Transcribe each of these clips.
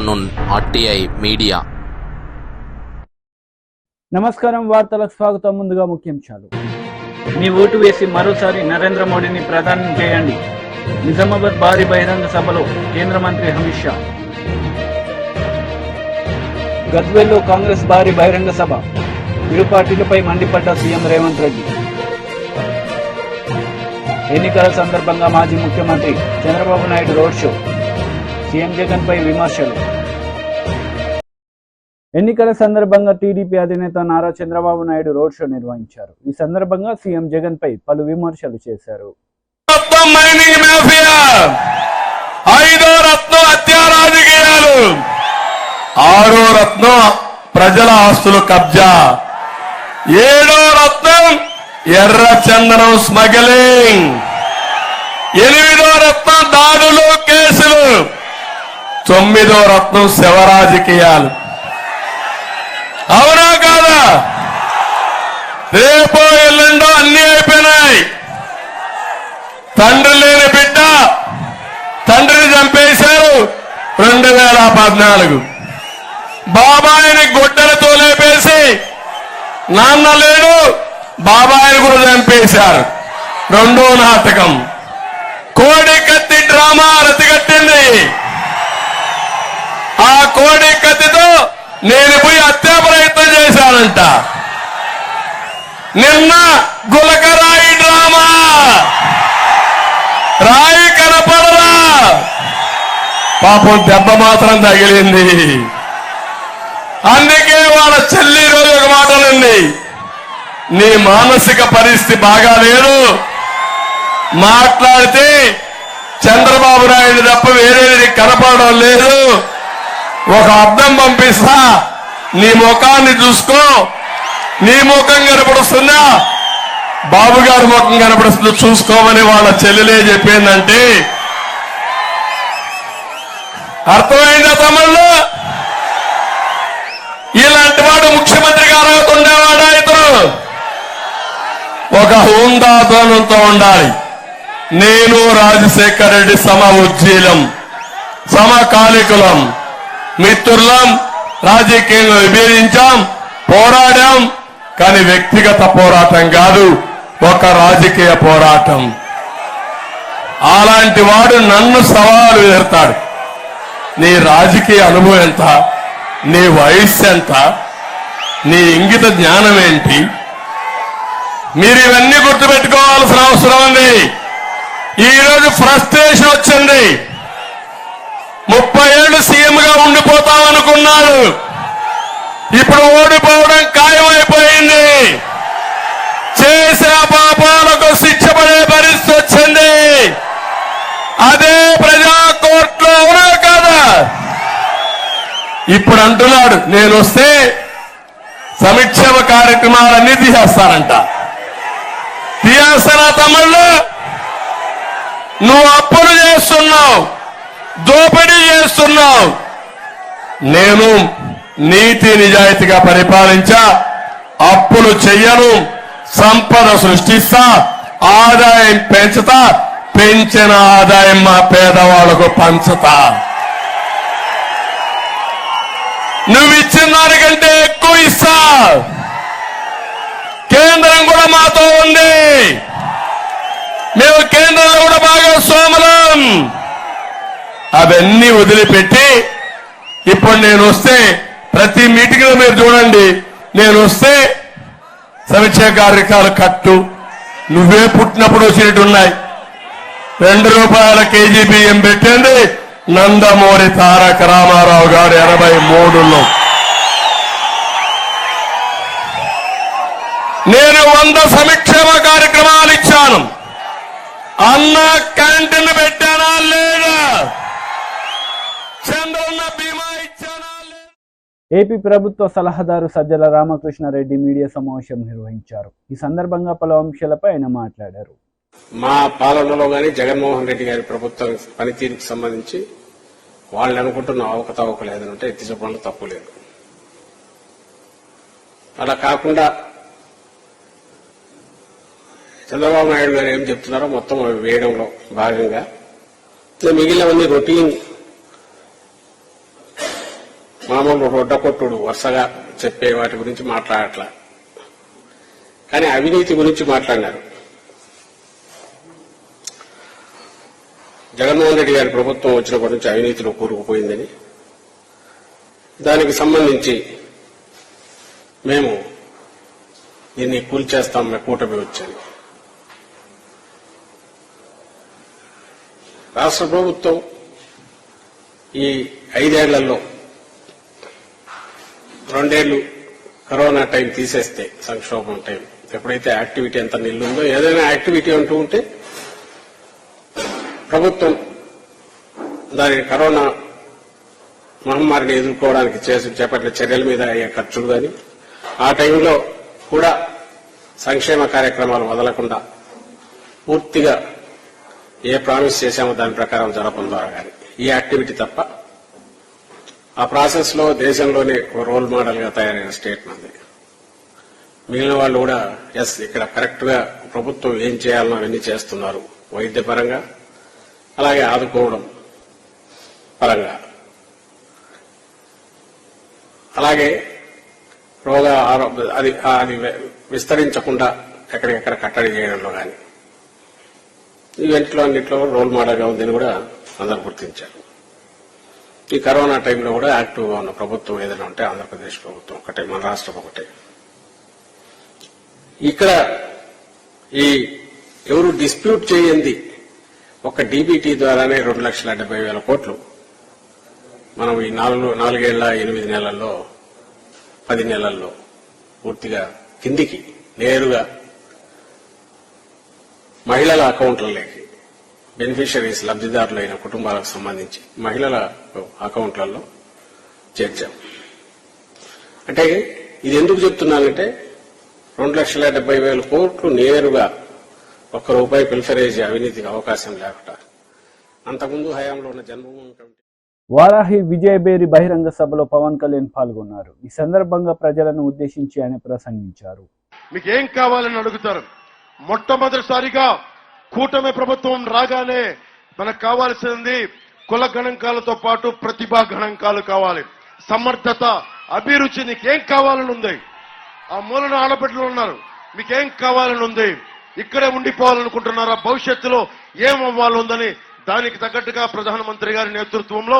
కానూన్ RTI media. నమస్కారం, వార్తలకు స్వాగతం. ముందుగా ముఖ్యాంశాలు. మీ ఓటు వేసి మరోసారి నరేంద్ర మోడీని ప్రధాని చేయండి. నిజామాబాద్ భారీ బహిరంగ సభలో కేంద్ర మంత్రి అమిత్ షా. గద్వేల్లో కాంగ్రెస్ భారీ బహిరంగ సభ. ఇరు పార్టీలపై మండిపడ్డ సీఎం రేవంత్ రెడ్డి. ఎన్నికల సందర్భంగా మాజీ ముఖ్యమంత్రి Chandrababu Naidu road show. CM Jagan పై విమర్శలు. ఎన్నికల సందర్భంగా టీడీపీ అధినేత నారా చంద్రబాబు నాయుడు రోడ్ షో నిర్వహించారు. ఈ సందర్భంగా సీఎం జగన్ పై పలు విమర్శలు చేశారు. మైనింగ్ మాఫియా, 5వ రత్నం హత్యా రాజకీయాలు, 6వ రత్నం ప్రజల ఆస్తులు కబ్జా, 7వ రత్నం ఎర్ర చందనం స్మగ్లింగ్, 8వ రత్నం దాడులు కేసులు, 9వ రత్నం శవ రాజకీయాలు. అవునా కాదా? రేపో ఎల్లుండో అన్ని అయిపోయినాయి. తండ్రి లేని బిడ్డ తండ్రిని చంపేశారు 2014. బాబాయిని గుడ్డలతో లేపేసి నాన్న లేడు బాబాయిని కూడా చంపేశారు. 2వ నాటకం. కోడి కత్తి డ్రామా రతిగట్టింది. ఆ కోడి కత్తితో నేను పోయి హత్యా ప్రయత్నం చేశానంట. నిన్న గులకరాయి డ్రామా, రాయి కనపడరా, పాపం దెబ్బ మాత్రం తగిలింది. అందుకే వాళ్ళ చెల్లి రోజు ఒక మాటలండి, నీ మానసిక పరిస్థితి బాగా లేదు, మాట్లాడితే చంద్రబాబు నాయుడు తప్ప వేరేది కనపడడం లేదు, ఒక అద్దం పంపిస్తా నీ ముఖాన్ని చూసుకో, నీ ముఖం కనపడుస్తుందా బాబు గారి ముఖం కనపడుతుందో చూసుకోమని వాళ్ళ చెల్లెలే చెప్పిందంటే అర్థమైందా తమ్ముళ్ళు? ఇలాంటి వాడు ముఖ్యమంత్రి గారు ఉండేవాడా? ఇతను ఒక హుందాతనంతో ఉండాలి. నేను రాజశేఖర రెడ్డి ఉజ్జీలం, సమకాలికులం, మిత్రులం, రాజకీయంగా విభేదించాం, పోరాడాం. కానీ వ్యక్తిగత పోరాటం కాదు, ఒక రాజకీయ పోరాటం. అలాంటి వాడు నన్ను సవాలు ఎడతాడు. నీ రాజకీయ అనుభవం ఎంత, నీ వయస్సు ఎంత, నీ ఇంగిత జ్ఞానం ఏంటి? మీరు ఇవన్నీ గుర్తుపెట్టుకోవాల్సిన అవసరం ఉంది. ఈరోజు ఫ్రస్ట్రేషన్ వచ్చింది. 30 ఏళ్ళు సీఎంగా ఉండిపోతామనుకున్నాడు, ఇప్పుడు ఓడిపోవడం ఖాయమైపోయింది. చేసిన పాపాలకు శిక్ష పడే పరిస్థితి వచ్చింది. అదే ప్రజా కోర్టులో ఉన్నా కదా. ఇప్పుడు అంటున్నాడు, నేను వస్తే సంక్షేమ కార్యక్రమాలన్నీ తీసేస్తానంట. తీసేస్తానా తమ్ముళ్ళు? నువ్వు అప్పులు చేస్తున్నావు, దోపిడీ చేస్తున్నావు. నేను నీతి నిజాయితీగా పరిపాలించా, అప్పులు చెయ్యను, సంపద సృష్టిస్తా, ఆదాయం పెంచుతా, పెంచిన ఆదాయం మా పేదవాళ్లకు పంచుతా. నువ్వు ఇచ్చిన దానికంటే ఎక్కువ ఇస్తా. కేంద్రం కూడా మాతో ఉంది, మేము కేంద్రంలో కూడా భాగస్వాములం. అవన్నీ వదిలిపెట్టి ఇప్పుడు నేను వస్తే ప్రతి మీటింగ్ లో మీరు చూడండి, నేను వస్తే సంక్షేమ కార్యక్రమాలు కట్టు, నువ్వే పుట్టినప్పుడు వచ్చినట్టున్నాయి. 2 రూపాయల కేజీ బియ్యం పెట్టింది నందమూరి తారక రామారావు గారు 83లో. నేను 100 సంక్షేమ కార్యక్రమాలు ఇచ్చాను. అన్న క్యాంటీన్ పెట్టానా లేదా? చంద్రన్న బీమా ఇచ్చానా లేదా? ఏపీ ప్రభుత్వ సలహాదారు సజ్జల రామకృష్ణారెడ్డి మీడియా సమావేశం నిర్వహించారు. ఈ సందర్భంగా పలు అంశాలపై ఆయన మాట్లాడారు. మా పాలనలో గాని జగన్మోహన్ రెడ్డి గారి ప్రభుత్వం పనితీరుకు సంబంధించి వాళ్ళు అనుకుంటున్న అవకతవకలు ఏదంటే ఎత్తి చూపడంలో తప్పు లేదు. అలా కాకుండా చంద్రబాబు నాయుడు గారు ఏం చెప్తున్నారో మొత్తం అవి వేయడంలో భాగంగా మిగిలినవన్నీ రొటీన్ మామూలు రొడ్డకొట్టుడు వరుసగా చెప్పే వాటి గురించి మాట్లాడట్లా, కానీ అవినీతి గురించి మాట్లాడినారు. జగన్మోహన్ రెడ్డి గారి ప్రభుత్వం వచ్చినప్పటి నుంచి అవినీతిలో కూరుకుపోయిందని, దానికి సంబంధించి మేము దీన్ని కూల్చేస్తాం కూటమి వచ్చని. రాష్ట్ర ప్రభుత్వం ఈ 5 ఏళ్లలో 2 ఏళ్లు కరోనా టైం తీసేస్తే, సంక్షోభం టైం ఎప్పుడైతే యాక్టివిటీ అంత నిల్లుందో, ఏదైనా యాక్టివిటీ అంటూ ఉంటే ప్రభుత్వం దాని కరోనా మహమ్మారిని ఎదుర్కోవడానికి చేపట్టిన చర్యల మీద అయ్యే ఖర్చులు కానీ, ఆ టైంలో కూడా సంక్షేమ కార్యక్రమాలు వదలకుండా పూర్తిగా ఏ ప్రామిస్ చేశామో దాని ప్రకారం జరపడం ద్వారా కానీ ఈ యాక్టివిటీ తప్ప, ఆ ప్రాసెస్ లో దేశంలోనే ఒక రోల్ మోడల్ గా తయారైన స్టేట్ మంది. మిగిలిన వాళ్ళు కూడా ఎస్ ఇక్కడ కరెక్ట్ గా ప్రభుత్వం ఏం చేయాలనో అవన్నీ చేస్తున్నారు, వైద్యపరంగా అలాగే ఆదుకోవడం పరంగా, అలాగే అది విస్తరించకుండా ఎక్కడికెక్కడ కట్టడి చేయడంలో కానీ ఈవెంట్లో అన్నింటిలో రోల్ మోడల్గా ఉందని కూడా అందరూ గుర్తించారు. ఈ కరోనా టైంలో కూడా యాక్టివ్గా ఉన్న ప్రభుత్వం ఏదైనా ఉంటే ఆంధ్రప్రదేశ్ ప్రభుత్వం ఒకటే, మన రాష్ట్రం ఒకటే. ఇక్కడ ఈ ఎవరు డిస్ప్యూట్ చేయండి ఒక డీబీటీ ద్వారానే 2,70,000 కోట్లు మనం ఈ 4 ఏళ్ల 8 నెలల్లో 10 నెలల్లో పూర్తిగా కిందికి నేరుగా మహిళల అకౌంట్లలోకి బెనిఫిషరీస్ లబ్దిదారులు అయిన కుటుంబాలకు సంబంధించి మహిళల అకౌంట్లలో చేర్చాం. అంటే ఇది ఎందుకు చెప్తున్నానంటే 2,70,000 కోట్లు నేరుగా ₹1 పిల్ఫరేజ్ అవినీతికి అవకాశం లేకుండా అంతకుముందు హయాంలో ఉన్న జన్మభూమి కమిటీ. వారాహి విజయబేరి బహిరంగ సభలో పవన్ కళ్యాణ్ పాల్గొన్నారు. ఈ సందర్భంగా ప్రజలను ఉద్దేశించి ఆయన ప్రసంగించారు. మీకు ఏం కావాలని అడుగుతారు. మొట్టమొదటిసారిగా కూటమి ప్రభుత్వం రాగానే మనకు కావాల్సింది కుల గణాంకాలతో పాటు ప్రతిభా గణాంకాలు కావాలి. సమర్థత, అభిరుచి, నీకేం కావాలని ఉంది. ఆ మూలన ఆడబిడ్డలు ఉన్నారు, మీకేం కావాలని ఉంది. ఇక్కడే ఉండిపోవాలనుకుంటున్నారా, భవిష్యత్తులో ఏం అవ్వాలని దానికి తగ్గట్టుగా ప్రధానమంత్రి గారి నేతృత్వంలో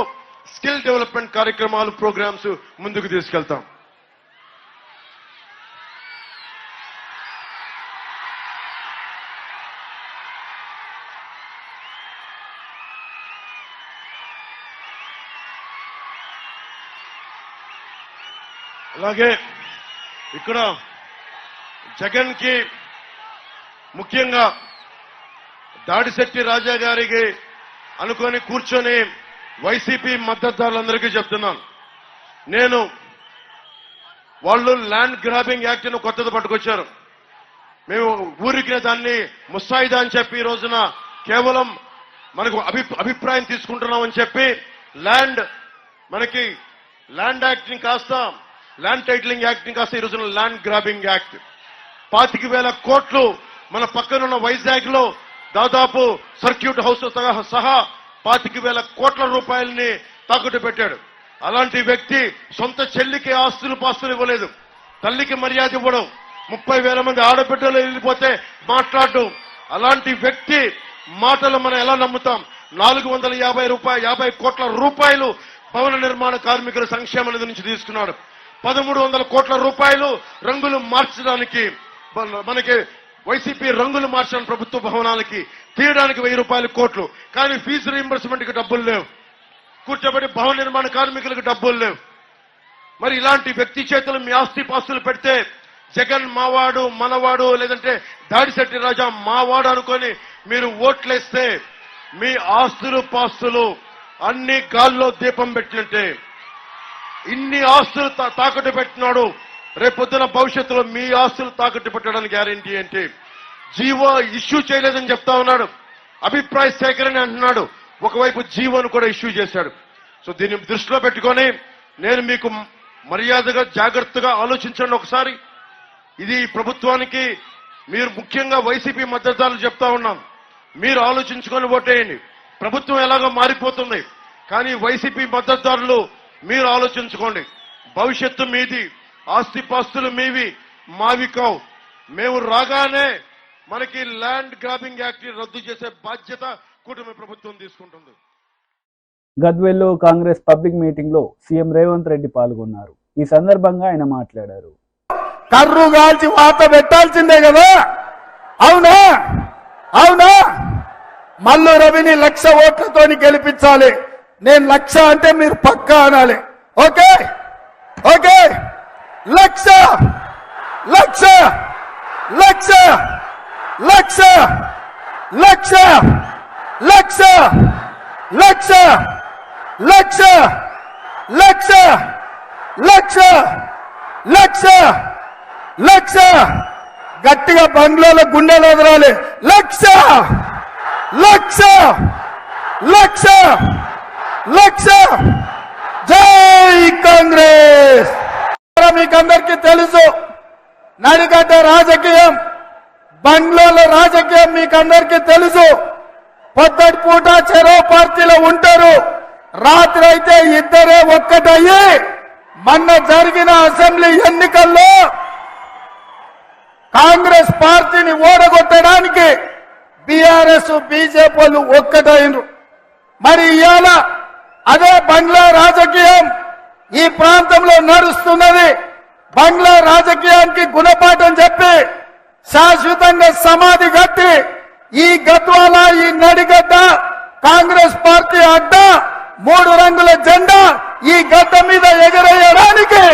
స్కిల్ డెవలప్మెంట్ కార్యక్రమాలు, ప్రోగ్రామ్స్ ముందుకు తీసుకెళ్తాం. అలాగే ఇక్కడ జగన్ కి ముఖ్యంగా దాడిశెట్టి రాజా గారికి అనుకొని కూర్చొని వైసీపీ మద్దతుదారులందరికీ చెప్తున్నాను, నేను వాళ్ళు ల్యాండ్ గ్రాబింగ్ యాక్ట్ ను కొత్తది పట్టుకొచ్చారు. మేము ఊరికి దాన్ని ముసాయిదా అని చెప్పి ఈ రోజున కేవలం మనకు అభిప్రాయం తీసుకుంటున్నామని చెప్పి మనకి ల్యాండ్ యాక్ట్ ని కాస్త ల్యాండ్ టైటిలింగ్ యాక్ట్ ని కాస్త ఈ రోజున ల్యాండ్ గ్రాబింగ్ యాక్ట్ 25,000 కోట్లు మన పక్కనున్న వైజాగ్ లో దాదాపు సర్క్యూట్ హౌస్ సహా 25,000 కోట్ల రూపాయలని తాకట్టు పెట్టాడు. అలాంటి వ్యక్తి సొంత చెల్లికి ఆస్తులు పాస్తులు ఇవ్వలేదు, తల్లికి మర్యాద ఇవ్వడం, 30,000 మంది ఆడబిడ్డలు వెళ్ళిపోతే మాట్లాడడం. అలాంటి వ్యక్తి మాటలు మనం ఎలా నమ్ముతాం? 450 కోట్ల రూపాయలు భవన నిర్మాణ కార్మికుల సంక్షేమ నిధి నుంచి తీసుకున్నాడు. 1,300 కోట్ల రూపాయలు రంగులు మార్చడానికి, మనకి వైసీపీ రంగులు మార్చిన ప్రభుత్వ భవనాలకి తీయడానికి 1,000 కోట్లు. కానీ ఫీజు రీయింబర్స్మెంట్ కి డబ్బులు లేవు, కూర్చోబెట్టి భవన నిర్మాణ కార్మికులకు డబ్బులు లేవు. మరి ఇలాంటి వ్యక్తి చేతులు మీ ఆస్తి పాస్తులు పెడితే జగన్ మావాడు మనవాడు లేదంటే దాడిశెట్టి రాజా మావాడు అనుకొని మీరు ఓట్లేస్తే మీ ఆస్తులు పాస్తులు అన్ని గాల్లో దీపం పెట్టినట్టే. ఇన్ని ఆస్తులు తాకట్టు పెట్టినాడు, రేపొద్దున భవిష్యత్తులో మీ ఆస్తులు తాకట్టు పెట్టడానికి గ్యారెంటీ ఏంటి? జీవో ఇష్యూ చేయలేదని చెప్తా ఉన్నాడు, అభిప్రాయ సేకరణ అంటున్నాడు, ఒకవైపు జీవోను కూడా ఇష్యూ చేశాడు. సో దీన్ని దృష్టిలో పెట్టుకొని నేను మీకు మర్యాదగా జాగ్రత్తగా ఆలోచించండి ఒకసారి. ఇది ప్రభుత్వానికి మీరు ముఖ్యంగా వైసీపీ మద్దతుదారులు చెప్తా ఉన్నాం, మీరు ఆలోచించుకొని ఓటేయండి. ప్రభుత్వం ఎలాగో మారిపోతుంది, కానీ వైసీపీ మద్దతుదారులు మీరు ఆలోచించుకోండి. భవిష్యత్తు మీది, ఆస్తిపాస్తులు మీవి, మావి కావు. మేము రాగానే మనకి ల్యాండ్ గ్రాబింగ్ యాక్ట్ రద్దు చేసే బాధ్యత కూటమి ప్రభుత్వం తీసుకుంటుంది. గద్వేల్లో కాంగ్రెస్ పబ్లిక్ మీటింగ్ లో సీఎం రేవంత్ రెడ్డి పాల్గొన్నారు. ఈ సందర్భంగా ఆయన మాట్లాడారు. కర్రు కాల్చి వాత పెట్టాల్సిందే కదా, అవునా అవునా? మల్లు రవిని 1,00,000 ఓట్లతోని గెలిపించాలి. నేను 1,00,000 అంటే మీరు పక్కా అనాలి. ఓకే ఓకే, 1,00,000 1,00,000 1,00,000 1,00,000 1,00,000 1,00,000 1,00,000 1,00,000 1,00,000 1,00,000 గట్టిగా బంగ్లాలో గుండెలు ఎదరాలి. 1,00,000 1,00,000 1,00,000 1,00,000. జై కాంగ్రెస్. మీకందరికీ తెలుసు, నడిగడ్డ రాజకీయం, బంగ్లాలో రాజకీయం మీకందరికీ తెలుసు. పొద్దటి పూట చెరో పార్టీలో ఉంటారు, రాత్రి అయితే ఇద్దరే ఒక్కటయ్యి మొన్న జరిగిన అసెంబ్లీ ఎన్నికల్లో కాంగ్రెస్ పార్టీని ఓడగొట్టడానికి బీఆర్ఎస్ బీజేపీలు ఒక్కటైనరు. మరి ఇవాళ అదే బంగ్లా రాజకీయం ఈ ప్రాంతంలో నడుస్తున్నది. బంగ్లా రాజకీయానికి గుణపాఠం చెప్పి శాశ్వతంగా సమాధి కట్టి ఈ గద్వాల, ఈ నడిగడ్డ కాంగ్రెస్ పార్టీ అడ్డ 3 రంగుల జెండా ఈ గడ్డ మీద ఎగరేయడానికి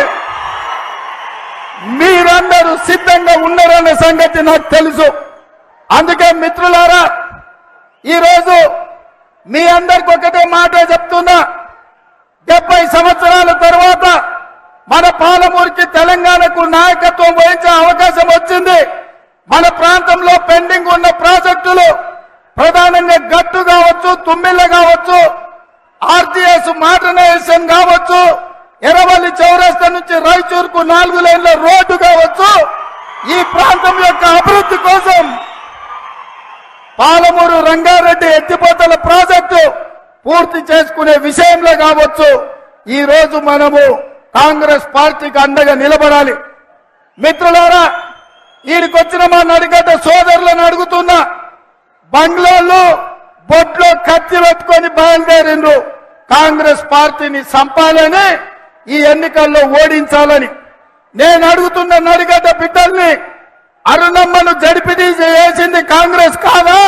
మీరందరూ సిద్ధంగా ఉన్నారనే సంగతి నాకు తెలుసు. అందుకే మిత్రులారా, ఈరోజు మీ అందరికి ఒకటే మాట చెప్తున్నా. 70 సంవత్సరాల తర్వాత మన పాలమూరుకి, తెలంగాణకు నాయకత్వం వహించే అవకాశం వచ్చింది. మన ప్రాంతంలో పెండింగ్ ఉన్న ప్రాజెక్టులు ప్రధానంగా గట్టు కావచ్చు, తుమ్మిళ్ళ కావచ్చు, ఆర్టీఎస్ మోడర్నైజేషన్ కావచ్చు, ఎర్రవల్లి చౌరస్తా నుంచి రాయచూరుకు 4 లేన్ల రోడ్డు కావచ్చు, ఈ ప్రాంతం యొక్క అభివృద్ధి కోసం పాలమూరు రంగారెడ్డి ఎత్తిపోతల ప్రాజెక్టు పూర్తి చేసుకునే విషయంలో కావచ్చు, ఈ రోజు మనము కాంగ్రెస్ పార్టీకి అండగా నిలబడాలి. మిత్రులారా, ఈడికొచ్చిన మా నడిగడ్డ సోదరులను అడుగుతున్నా, బంగ్లాలో బొట్లో కత్తి పెట్టుకొని బయలుదేరిండ్రు కాంగ్రెస్ పార్టీని సంపాలని, ఈ ఎన్నికల్లో ఓడించాలని. నేను అడుగుతున్న నడిగడ్డ బిడ్డల్ని, అరుణమ్మను జడిపితీసి చేసింది కాంగ్రెస్ కాదా?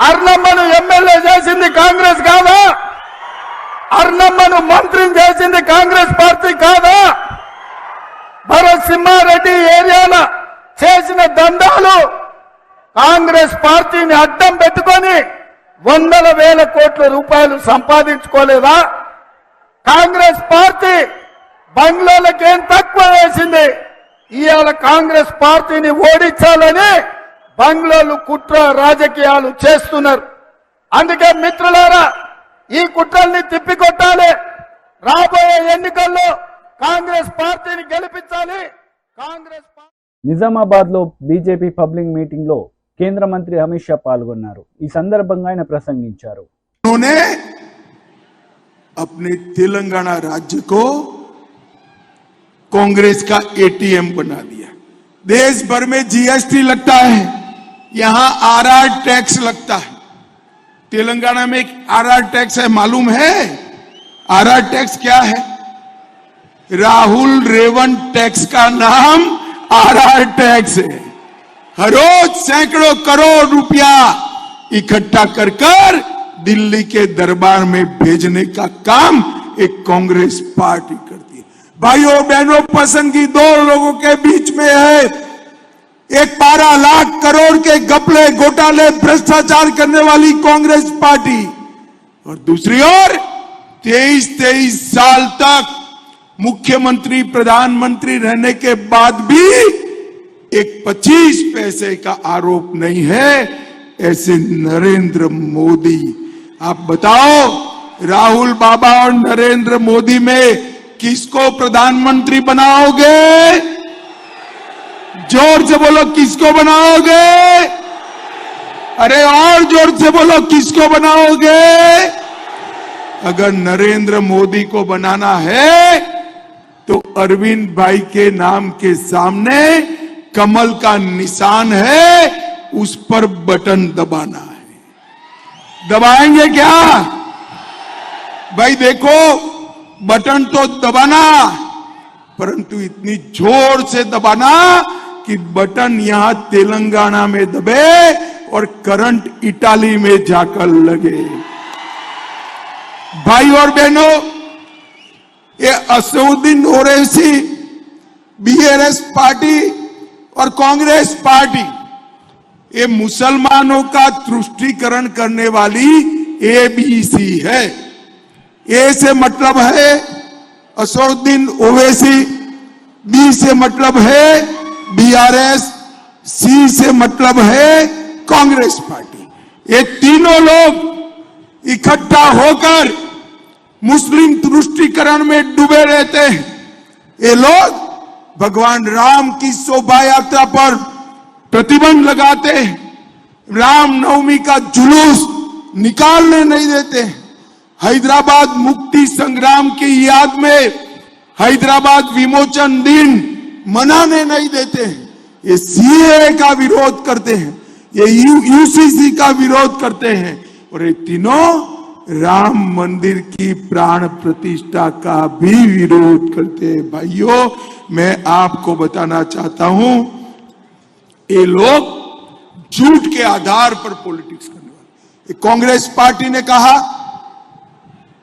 అరుణమ్మను ఎమ్మెల్యే చేసింది కాంగ్రెస్ కాదా? అరుణమ్మను మంత్రిని చేసింది కాంగ్రెస్ పార్టీ కాదా? భరత్ సింహారెడ్డి ఏరియాలో చేసిన దందాలు కాంగ్రెస్ పార్టీని అడ్డం పెట్టుకొని 100,000 కోట్ల రూపాయలు సంపాదించుకోలేదా? కాంగ్రెస్ పార్టీ బంగ్లాలకేం తక్కువ వేసింది? ఇవాళ కాంగ్రెస్ పార్టీని ఓడించాలని బంగ్లాలు కుట్ర రాజకీయాలు చేస్తున్నారు. అందుకే మిత్రులారా, ఈ కుట్రల్ని తిప్పికొట్టాలి. రాబోయే ఎన్నికల్లో కాంగ్రెస్ పార్టీని గెలిపించాలి. కాంగ్రెస్ నిజామాబాద్ లో బీజేపీ పబ్లిక్ మీటింగ్ లో కేంద్ర మంత్రి అమిత్ షా పాల్గొన్నారు. ఈ సందర్భంగా ఆయన ప్రసంగించారు. उन्होंने अपने तेलंगाना राज्य को कांग्रेस का एटीएम बना दिया. देश भर में जीएसटी लगता है, यहां आरआर टैक्स लगता है. तेलंगाना में एक आरआर टैक्स है, मालूम है आरआर टैक्स क्या है? राहुल रेवंत टैक्स का नाम आरआर टैक्स है. हर रोज सैकड़ों करोड़ रुपया इकट्ठा कर कर दिल्ली के दरबार में भेजने का काम एक कांग्रेस पार्टी करती है. भाइयों बहनों, पसंदगी 2 लोगों के बीच में है. एक 12 लाख करोड़ के घपले घोटाले भ्रष्टाचार करने वाली कांग्रेस पार्टी, और दूसरी ओर 23 साल तक मुख्यमंत्री प्रधानमंत्री रहने के बाद भी एक 25 पैसे का आरोप नहीं है, ऐसे नरेंद्र मोदी. आप बताओ, राहुल बाबा और नरेंद्र मोदी में किसको प्रधानमंत्री बनाओगे? जोर से बोलो, किसको बनाओगे? अरे और जोर से बोलो, किसको बनाओगे? अगर नरेंद्र मोदी को बनाना है तो अरविंद भाई के नाम के सामने कमल का निशान है, उस पर बटन दबाना है। दबाएंगे क्या भाई? देखो, बटन तो दबाना, परंतु इतनी जोर से दबाना कि बटन यहां तेलंगाना में दबे और करंट इटाली में जाकर लगे। भाई और बहनों, ये असदुद्दीन ओवैसी, बीआरएस पार्टी और कांग्रेस पार्टी, ये मुसलमानों का तुष्टीकरण करने वाली एबीसी है। ए से मतलब है असदुद्दीन ओवैसी, बी से मतलब है बीआरएस, सी से मतलब है कांग्रेस पार्टी। ये तीनों लोग इकट्ठा होकर मुस्लिम तुष्टीकरण में डूबे रहते हैं। ये लोग भगवान राम की शोभा यात्रा पर प्रतिबंध लगाते हैं, रामनवमी का जुलूस निकालने नहीं देते, हैदराबाद मुक्ति संग्राम की याद में हैदराबाद विमोचन दिन मनाने नहीं देते, ये सीएए का विरोध करते हैं, ये यूसीसी का विरोध करते हैं, और ये तीनों राम मंदिर की प्राण प्रतिष्ठा का भी विरोध करते हैं। भाइयों, मैं आपको बताना चाहता हूं, ये लोग झूठ के आधार पर पॉलिटिक्स करने वाले। कांग्रेस पार्टी ने कहा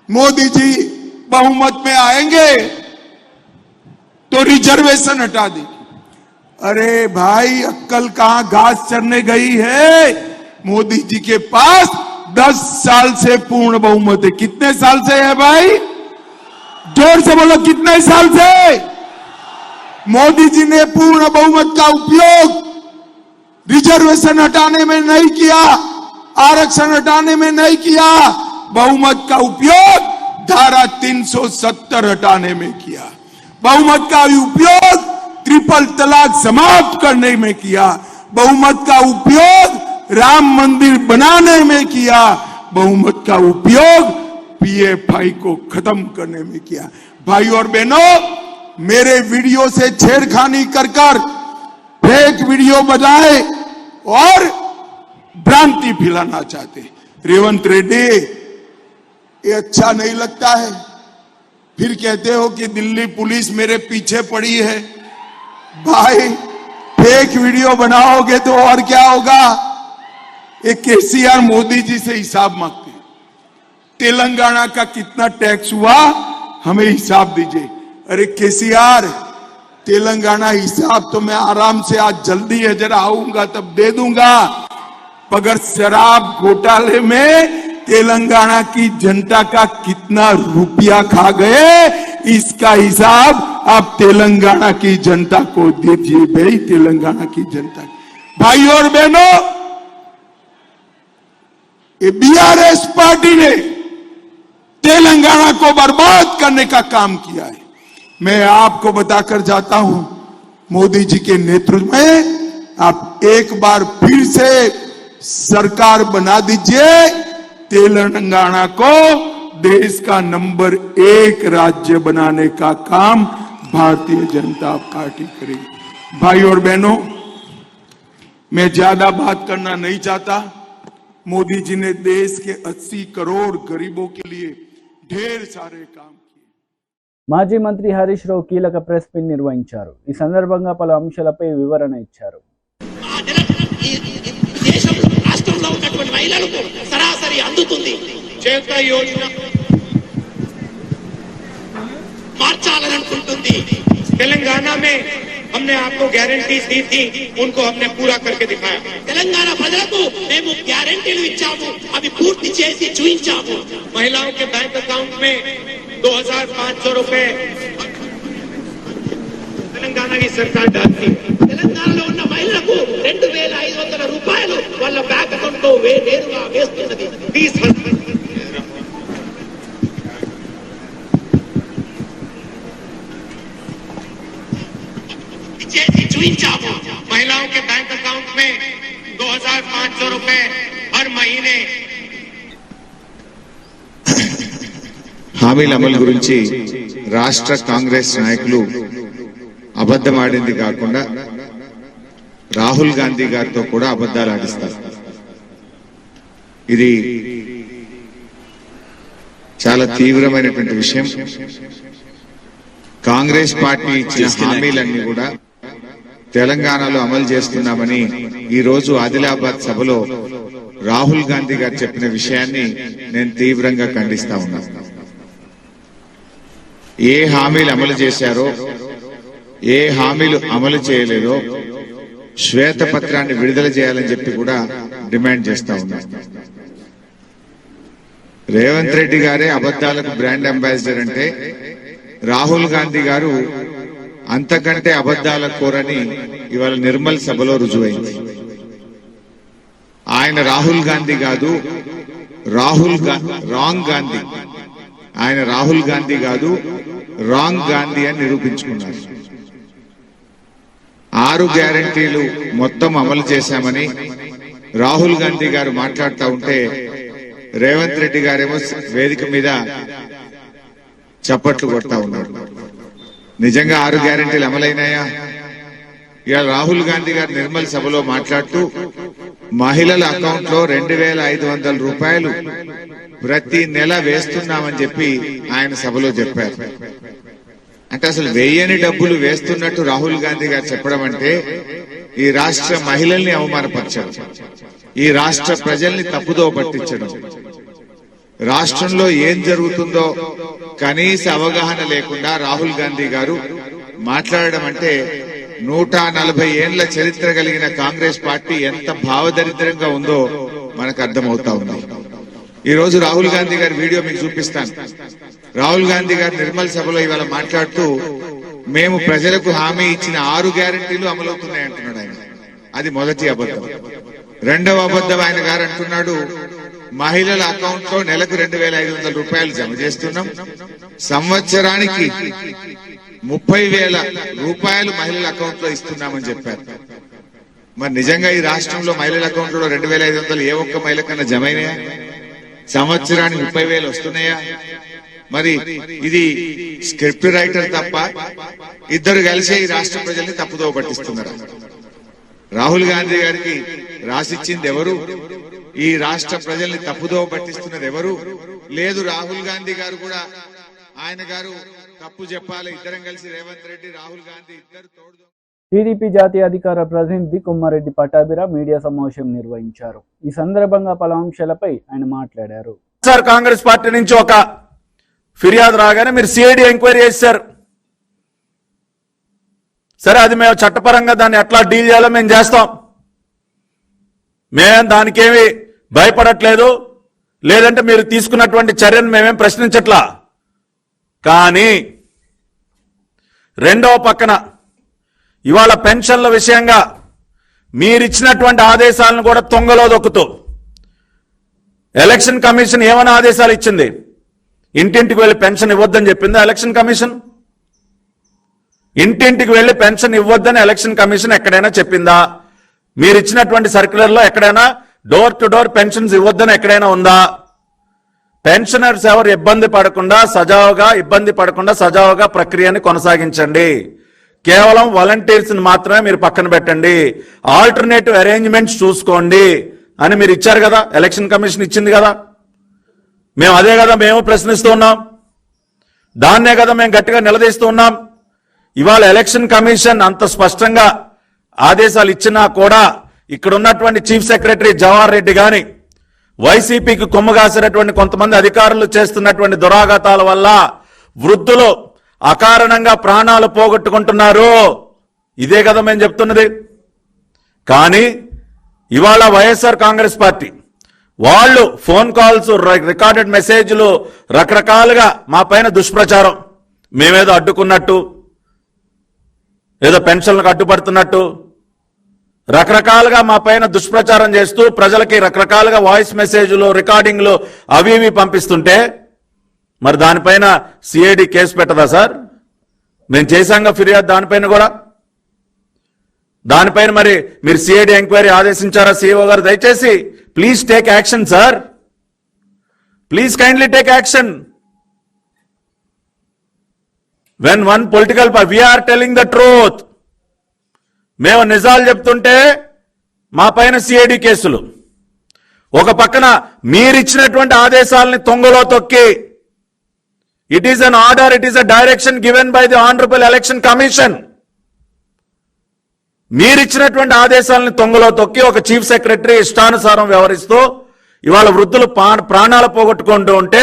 मोदी जी बहुमत में आएंगे तो रिजर्वेशन हटा देंगे। अरे भाई, अक्कल कहां घास चरने गई है? मोदी जी के पास 10 साल से पूर्ण बहुमत है। कितने साल से है भाई? जोर से बोलो, कितने साल से? मोदी जी ने पूर्ण बहुमत का उपयोग रिजर्वेशन हटाने में नहीं किया, आरक्षण हटाने में नहीं किया, बहुमत का उपयोग धारा 370 हटाने में किया, बहुमत का उपयोग ट्रिपल तलाक समाप्त करने में किया, बहुमत का उपयोग राम मंदिर बनाने में किया, बहुमत का उपयोग पीएफआई को खत्म करने में किया। भाई और बहनों, मेरे वीडियो से छेड़खानी कर फेक वीडियो बनाए और भ्रांति फैलाना चाहते। रेवंत रेड्डी, ये अच्छा नहीं लगता है। फिर कहते हो कि दिल्ली पुलिस मेरे पीछे पड़ी है। भाई, फेक वीडियो बनाओगे तो और क्या होगा? एक केसीआर मोदी जी से हिसाब मांगते हैं, तेलंगाना का कितना टैक्स हुआ, हमें हिसाब दीजिए। अरे केसीआर, तेलंगाना हिसाब तो मैं आराम से आज जल्दी है, जरा आऊंगा तब दे दूंगा, मगर शराब घोटाले में तेलंगाना की जनता का कितना रुपया खा गए, इसका हिसाब आप तेलंगाना की जनता को दीजिए। भाई, तेलंगाना की जनता, भाई और बहनों, ये बीआरएस पार्टी ने तेलंगाना को बर्बाद करने का काम किया है। मैं आपको बताकर जाता हूं, मोदी जी के नेतृत्व में आप एक बार फिर से सरकार बना दीजिए, तेलंगाना को देश का नंबर 1 राज्य बनाने का काम भारतीय जनता पार्टी करेगी। भाई और बहनों, मैं ज्यादा बात करना नहीं चाहता। मोदी जी ने देश के 80 करोड़ गरीबों के लिए ढेर सारे काम किए। మాజీ మంత్రి హరీష్ రావు కీలక ప్రెస్ మీట్ నిర్వహించారు. ఈ సందర్భంగా పలు అంశాలపై వివరణ ఇచ్చారు. రాష్ట్రంలో ఉన్నటువంటి మహిళలకు సరాసరి అందుతుంది. చేత యోజన మార్చాలనుకుంటుంది. తెలంగాణ में हमने आपको गारंटी दी थी, उनको हमने पूरा करके दिखाया. తెలంగాణ ప్రజలకు మేము గ్యారెంటీలు ఇచ్చాము, అవి పూర్తి చేసి చూపించాము. महिलाओं के बैंक अकाउंट में 2500 रुपए తెలంగాణ की सरकार डालती है. తెలంగాణలో ఉన్న మహిళలకు 2500 రూపాయలు వాళ్ళ బ్యాంక్ అకౌంట్ లో నేరుగా వేస్తున్నది. 30,000 चुनाव. महिलाओं के बैंक अकाउंट में 2500 रुपए हर महीने హామీల అమలు గురించి రాష్ట్ర కాంగ్రెస్ నాయకులు అబద్ధమాడింది కాకుండా రాహుల్ గాంధీ గారితో కూడా అబద్ధాలు ఆడిస్తారు. ఇది చాలా తీవ్రమైనటువంటి విషయం. కాంగ్రెస్ పార్టీ ఇచ్చిన హామీలన్నీ కూడా తెలంగాణలో అమలు చేస్తున్నామని ఈ రోజు ఆదిలాబాద్ సభలో రాహుల్ గాంధీ గారు చెప్పిన విషయాన్ని నేను తీవ్రంగా ఖండిస్తా ఉన్నాను. ఏ హామీలు అమలు చేశారో, ఏ హామీలు అమలు చేయలేదో శ్వేతపత్రాన్ని విడుదల చేయాలని చెప్పి కూడా డిమాండ్ చేస్తా ఉన్నాను. రేవంత్ రెడ్డి గారే అబద్దాలకు బ్రాండ్ అంబాసిడర్ అంటే రాహుల్ గాంధీ గారు అంతకంటే అబద్దాల కోరని ఇవాళ నిర్మల్ సభలో రుజువైంది. ఆయన రాహుల్ గాంధీ కాదు, రాంగ్ గాంధీ. ఆయన రాహుల్ గాంధీ కాదు, రాంగ్ గాంధీ అని నిరూపించుకున్నారు. 6 గ్యారంటీలు మొత్తం అమలు చేశామని రాహుల్ గాంధీ గారు మాట్లాడుతూ ఉంటే రేవంత్ రెడ్డి గారేమో వేదిక మీద చప్పట్లు కొడతా ఉన్నారు. నిజంగా 6 గ్యారంటీలు అమలైనాయా? ఇవాళ రాహుల్ గాంధీ గారు నిర్మల్ సభలో మాట్లాడుతూ మహిళల అకౌంట్ లో 2,500 రూపాయలు ప్రతి నెల వేస్తున్నామని చెప్పి ఆయన సభలో చెప్పారు. అంటే అసలు వేయని డబ్బులు వేస్తున్నట్టు రాహుల్ గాంధీ గారు చెప్పడం అంటే ఈ రాష్ట్ర మహిళల్ని అవమానపరచడం, ఈ రాష్ట్ర ప్రజల్ని తప్పుదో పట్టించడం, రాష్ట్రంలో ఏం జరుగుతుందో కనీస అవగాహన లేకుండా రాహుల్ గాంధీ గారు మాట్లాడడం అంటే 140 ఏండ్ల చరిత్ర కలిగిన కాంగ్రెస్ పార్టీ ఎంత భావదరిద్రంగా ఉందో మనకు అర్థమవుతా ఉంది. ఈ రోజు రాహుల్ గాంధీ గారి వీడియో మీకు చూపిస్తాను. రాహుల్ గాంధీ గారు నిర్మల్ సభలో ఇవాళ మాట్లాడుతూ మేము ప్రజలకు హామీ ఇచ్చిన 6 గ్యారంటీలు అమలవుతున్నాయి అంటున్నాడు ఆయన. అది మొదటి అబద్ధం. రెండవ అబద్ధం ఆయన గారు అంటున్నాడు మహిళల అకౌంట్ లో నెలకు 2,500 రూపాయలు జమ చేస్తున్నాం, సంవత్సరానికి 30,000 రూపాయలు మహిళల అకౌంట్ లో ఇస్తున్నామని చెప్పారు. మరి నిజంగా ఈ రాష్ట్రంలో మహిళల అకౌంట్ లో 2,500 ఏ ఒక్క మహిళ కన్నా జమ అయినాయా? సంవత్సరానికి 30,000 వస్తున్నాయా? మరి ఇది స్క్రిప్ట్ రైటర్ తప్ప ఇద్దరు కలిసే ఈ రాష్ట్ర ప్రజల్ని తప్పుదో పట్టిస్తున్నారు. రాహుల్ గాంధీ గారికి రాసిచ్చింది ఎవరు? ఈ రాష్ట్ర ప్రజల్ని తప్పుదో పట్టిస్తున్నది ఎవరు? లేదు, రాహుల్ గాంధీ గారు కూడా ఆయన గారు తప్పు చెప్పాలి. ఇద్దరం కలిసి రేవంత్ రెడ్డి, రాహుల్ గాంధీ ఇద్దరు తోడు. టీడీపీ జాతీయ అధికార ప్రతినిధి కొమ్మారెడ్డి పట్టాభిరామ్ మీడియా సమావేశం నిర్వహించారు. ఈ సందర్భంగా పలు అంశాలపై ఆయన మాట్లాడారు. సార్, కాంగ్రెస్ పార్టీ నుంచి ఒక ఫిర్యాదు రాగానే మీరు సిఐడి ఎంక్వైరీ చేశారు. సరే, అది మేము చట్టపరంగా దాన్ని ఎట్లా డీల్ చేయాలో మేము చేస్తాం. మేము దానికేమి భయపడట్లేదు. లేదంటే మీరు తీసుకున్నటువంటి చర్యను మేమేం ప్రశ్నించట్లా. కానీ రెండవ పక్కన ఇవాళ పెన్షన్ల విషయంగా మీరిచ్చినటువంటి ఆదేశాలను కూడా తొంగలో దొక్కుతూ ఎలక్షన్ కమిషన్ ఏమైనా ఆదేశాలు ఇచ్చింది? ఇంటింటికి వెళ్లి పెన్షన్ ఇవ్వద్దని చెప్పిందా ఎలక్షన్ కమిషన్? ఇంటింటికి వెళ్లి పెన్షన్ ఇవ్వద్దని ఎలక్షన్ కమిషన్ ఎక్కడైనా చెప్పిందా? మీరు ఇచ్చినటువంటి సర్క్యులర్లో ఎక్కడైనా డోర్ టు డోర్ పెన్షన్స్ ఇవ్వద్దని ఎక్కడైనా ఉందా? పెన్షనర్స్ ఎవరు ఇబ్బంది పడకుండా సజావుగా ప్రక్రియని కొనసాగించండి. కేవలం వాలంటీర్స్ మాత్రమే మీరు పక్కన పెట్టండి. ఆల్టర్నేటివ్ అరేంజ్మెంట్స్ చూసుకోండి అని మీరు ఇచ్చారు కదా, ఎలక్షన్ కమిషన్ ఇచ్చింది కదా. మేము అదే కదా మేము ప్రశ్నిస్తూ ఉన్నాం. దాన్నే కదా మేము గట్టిగా నిలదీస్తూ ఉన్నాం. ఇవాళ ఎలక్షన్ కమిషన్ అంత స్పష్టంగా ఆదేశాలు ఇచ్చినా కూడా ఇక్కడ ఉన్నటువంటి చీఫ్ సెక్రటరీ జవహర్ రెడ్డి గాని, వైసీపీకి కొమ్ముగాసినటువంటి కొంతమంది అధికారులు చేస్తున్నటువంటి దురాఘాతాల వల్ల వృద్ధులు అకారణంగా ప్రాణాలు పోగొట్టుకుంటున్నారు. ఇదే కదా మేము చెప్తున్నది. కానీ ఇవాళ వైఎస్ఆర్ కాంగ్రెస్ పార్టీ వాళ్ళు ఫోన్ కాల్స్, రికార్డెడ్ మెసేజ్లు, రకరకాలుగా మా పైన దుష్ప్రచారం, మేమేదో అడ్డుకున్నట్టు, ఏదో పెన్షన్లకు అడ్డుపడుతున్నట్టు రకరకాలుగా మా పైన దుష్ప్రచారం చేస్తూ ప్రజలకి రకరకాలుగా వాయిస్ మెసేజ్లు, రికార్డింగ్లు అవి ఇవి పంపిస్తుంటే మరి దానిపైన సిఐడి కేసు పెట్టదా సార్? మేము చేశాంగా ఫిర్యాదు దానిపైన కూడా. దానిపైన మరి మీరు సిఐడి ఎంక్వైరీ ఆదేశించారా సిఇఓ గారు? దయచేసి please take action sir, please kindly take action. When one political we're telling the truth. మేము నిజాలు చెప్తుంటే మా పైన సిఐడి కేసులు, ఒక పక్కన మీరిచ్చినటువంటి ఆదేశాలని తొంగలో తొక్కి, it is an order, it is a direction given by the honourable election commission. మీరిచ్చినటువంటి ఆదేశాలను తొంగలో తొక్కి ఒక చీఫ్ సెక్రటరీ ఇష్టానుసారం వ్యవహరిస్తూ ఇవాళ వృద్ధులు ప్రాణాలు పోగొట్టుకుంటూ ఉంటే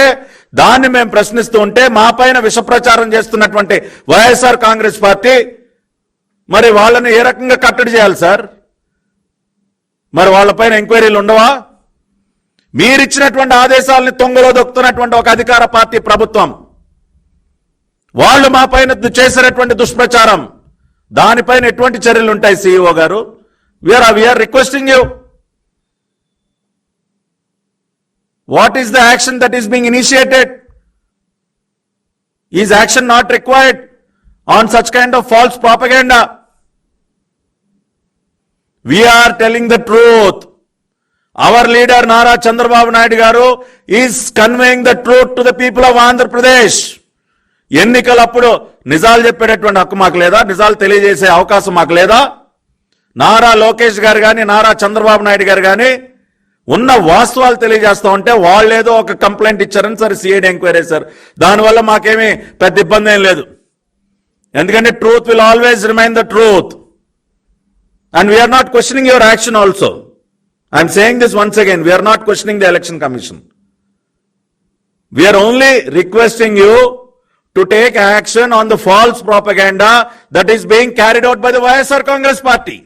దాన్ని మేము ప్రశ్నిస్తూ ఉంటే మా పైన విష ప్రచారం చేస్తున్నటువంటి వైఎస్ఆర్ కాంగ్రెస్ పార్టీ మరి వాళ్ళని ఏ రకంగా కట్టడి చేయాలి సార్? మరి వాళ్ళపైన ఎంక్వైరీలు ఉండవా? మీరిచ్చినటువంటి ఆదేశాలని తొంగలో దొక్కుతున్నటువంటి ఒక అధికార పార్టీ ప్రభుత్వం, వాళ్ళు మా పైన చేసినటువంటి దుష్ప్రచారం, దానిపైన ఎటువంటి చర్యలు ఉంటాయి సిఇఓ గారు? We are requesting you, what is the action that is being initiated? Is action not required on such kind of false propaganda? We are telling the truth. Our leader Nara Chandrababu Naidu గారు is conveying the truth to the people of Andhra Pradesh. ఎన్నికలప్పుడు నిజాలు చెప్పేటటువంటి హక్కు మాకు లేదా? నిజాలు తెలియజేసే అవకాశం మాకు లేదా? నారా లోకేష్ గారు కానీ నారా చంద్రబాబు నాయుడు గారు కానీ ఉన్న వాస్తవాలు తెలియజేస్తా ఉంటే వాళ్ళేదో ఒక కంప్లైంట్ ఇచ్చారని సరే సిఐడి ఎంక్వైరీ సార్, దానివల్ల మాకేమీ పెద్ద ఇబ్బంది ఏం లేదు. ఎందుకంటే truth will always remain the truth and we're not questioning your action also. I'm saying this once again, we're not questioning the Election Commission. We're only requesting you to take action on the false propaganda that is being carried out by the YSR Congress Party.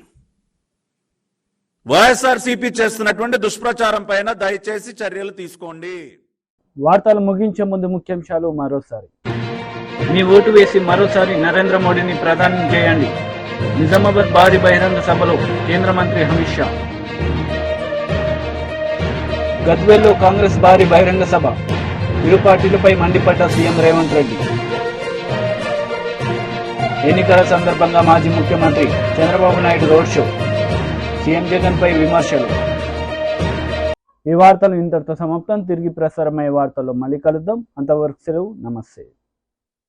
YSRCP చేస్తున్నటువంటి దుష్ప్రచారం పైన దయచేసి చర్యలు తీసుకోండి. వార్తలు ముగించే ముందు ముఖ్యాంశాలు మరోసారి. మీ ఓటు వేసి మరోసారి నరేంద్ర మోడీని ప్రధాని చేయండి. నిజామాబాద్ భారీ బహిరంగ సభలో కేంద్ర మంత్రి అమిత్ షా. గద్వేల్లో కాంగ్రెస్ భారీ బహిరంగ సభ, ఇరు పార్టీలపై మండిపడ్డ సీఎం రేవంత్ రెడ్డి. ఎన్నికల సందర్భంగా మాజీ ముఖ్యమంత్రి Chandrababu Naidu road show, CM Jagan పై విమర్శలు. ఈ వార్తలు ఇంతటితో సమాప్తం. తిరిగి ప్రసారమయ్యే వార్తల్లో మళ్ళీ కలుద్దాం. అంతవరకు సెలవు. నమస్తే.